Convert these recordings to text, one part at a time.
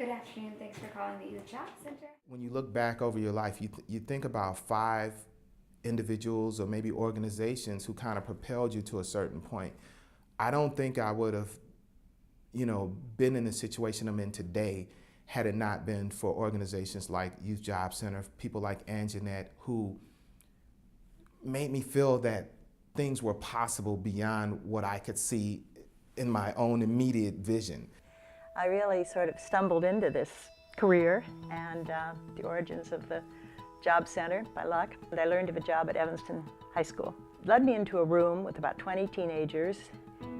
Good afternoon. Thanks for calling the Youth Job Center. When you look back over your life, you think about 5 individuals or maybe organizations who kind of propelled you to a certain point. I don't think I would have, been in the situation I'm in today had it not been for organizations like Youth Job Center, people like Anjanette, who made me feel that things were possible beyond what I could see in my own immediate vision. I really sort of stumbled into this career and the origins of the Job Center by luck. I learned of a job at Evanston High School. It led me into a room with about 20 teenagers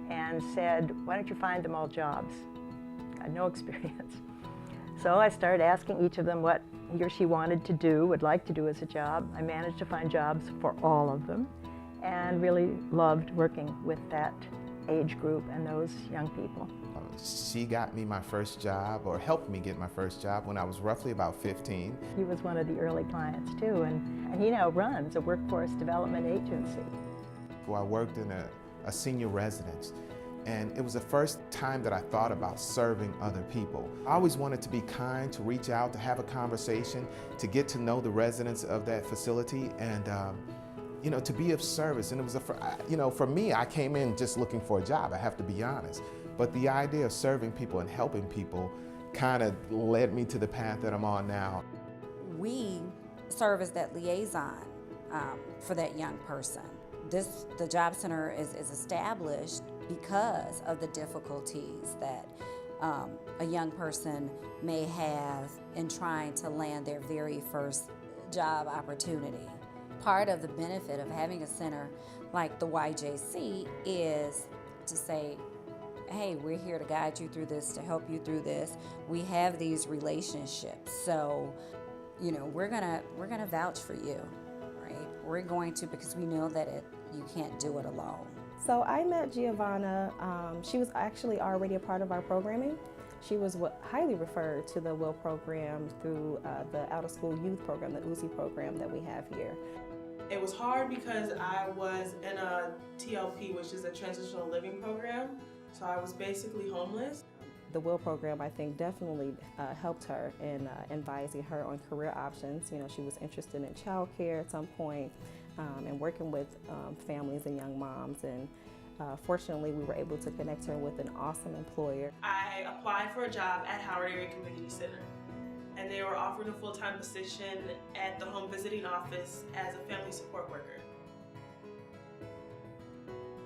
and said, why don't you find them all jobs? I had no experience. So I started asking each of them what he or she wanted to do, would like to do as a job. I managed to find jobs for all of them and really loved working with that age group and those young people. She got me my first job, or helped me get my first job, when I was roughly about 15. He was one of the early clients too, and he now runs a workforce development agency. I worked in a senior residence, and it was the first time that I thought about serving other people. I always wanted to be kind, to reach out, to have a conversation, to get to know the residents of that facility, and to be of service. And it was for me, I came in just looking for a job, I have to be honest. But the idea of serving people and helping people kind of led me to the path that I'm on now. We serve as that liaison for that young person. The Job Center is established because of the difficulties that a young person may have in trying to land their very first job opportunity. Part of the benefit of having a center like the YJC is to say, hey, we're here to guide you through this, to help you through this. We have these relationships, so we're gonna vouch for you, right? We're going to, because we know that you can't do it alone. So I met Giovanna. She was actually already a part of our programming. She was highly referred to the WIL program through the out of school youth program, the UZI program that we have here. It was hard because I was in a TLP, which is a transitional living program. So I was basically homeless. The WIL program, I think, definitely helped her in advising her on career options. She was interested in childcare at some point and working with families and young moms. And fortunately, we were able to connect her with an awesome employer. I applied for a job at Howard Area Community Center, and they were offering a full-time position at the home visiting office as a family support worker.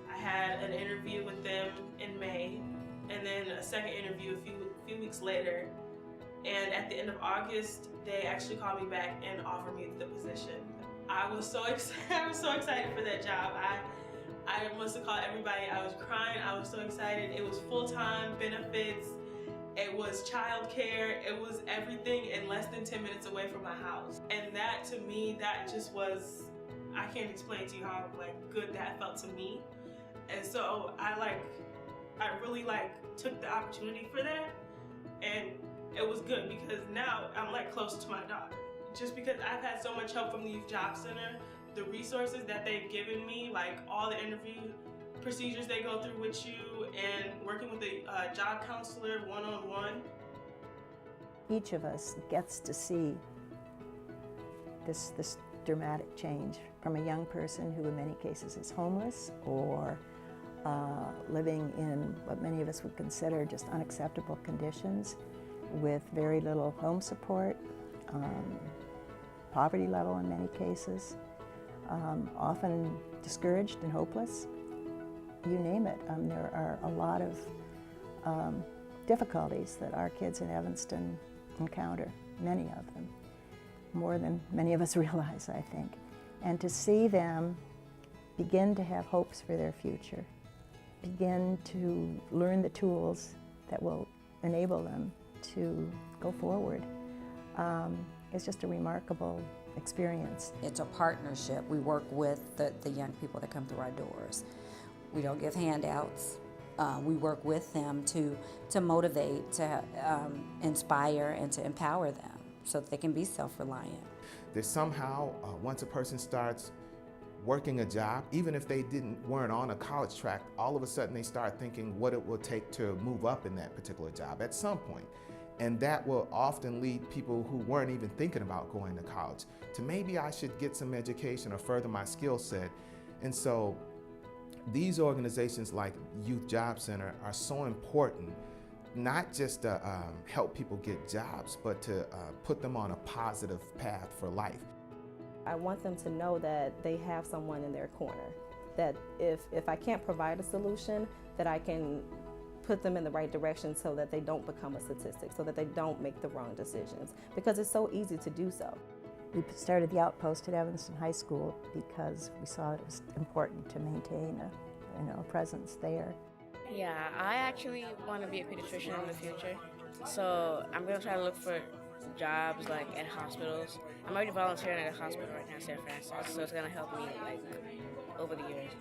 I had an interview with them in May, and then a second interview a few weeks later. And at the end of August, they actually called me back and offered me the position. I was so excited. I was so excited for that job. I must have called everybody. I was crying. I was so excited. It was full-time benefits. It was childcare. It was everything in less than 10 minutes away from my house. And that, to me, that just was, I can't explain to you how good that felt to me. And so I really took the opportunity for that, and it was good because now I'm close to my daughter. Just because I've had so much help from the Youth Job Center, the resources that they've given me, all the interview procedures they go through with you, and working with a job counselor one-on-one. Each of us gets to see this dramatic change from a young person who in many cases is homeless or living in what many of us would consider just unacceptable conditions with very little home support, poverty level in many cases, often discouraged and hopeless. You name it. There are a lot of difficulties that our kids in Evanston encounter, many of them, more than many of us realize, I think. And to see them begin to have hopes for their future, begin to learn the tools that will enable them to go forward, is just a remarkable experience. It's a partnership. We work with the young people that come through our doors. We don't give handouts. We work with them to motivate, to inspire, and to empower them so that they can be self-reliant. There's somehow, once a person starts working a job, even if they weren't on a college track, all of a sudden they start thinking what it will take to move up in that particular job at some point. And that will often lead people who weren't even thinking about going to college to maybe I should get some education or further my skill set. And so these organizations like Youth Job Center are so important, not just to help people get jobs, but to put them on a positive path for life. I want them to know that they have someone in their corner, that if I can't provide a solution, that I can put them in the right direction so that they don't become a statistic, so that they don't make the wrong decisions, because it's so easy to do so. We started the outpost at Evanston High School because we saw it was important to maintain a presence there. Yeah, I actually want to be a pediatrician in the future, so I'm going to try to look for jobs like at hospitals. I'm already volunteering at a hospital right now in San Francisco, so it's going to help me like over the years.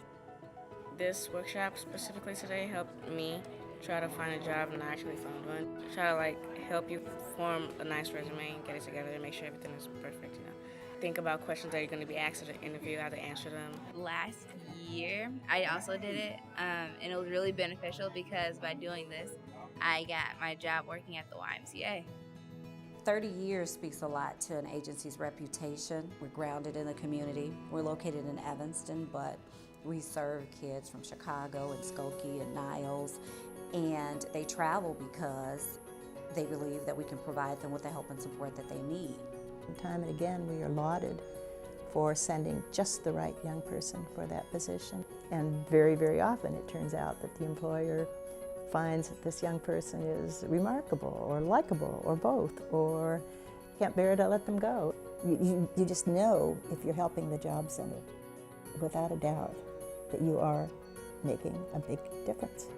This workshop specifically today helped me try to find a job, and I actually found one. Try to like help you form a nice resume and get it together and make sure everything is perfect, you know. Think about questions that you're going to be asked at an interview, how to answer them. Last year, I also did it, and it was really beneficial because by doing this, I got my job working at the YMCA. 30 years speaks a lot to an agency's reputation. We're grounded in the community. We're located in Evanston, but we serve kids from Chicago and Skokie and Niles, and they travel because they believe that we can provide them with the help and support that they need. Time and again, we are lauded for sending just the right young person for that position. And very, very often it turns out that the employer finds that this young person is remarkable or likable or both, or can't bear to let them go. You just know if you're helping the job center, without a doubt, that you are making a big difference.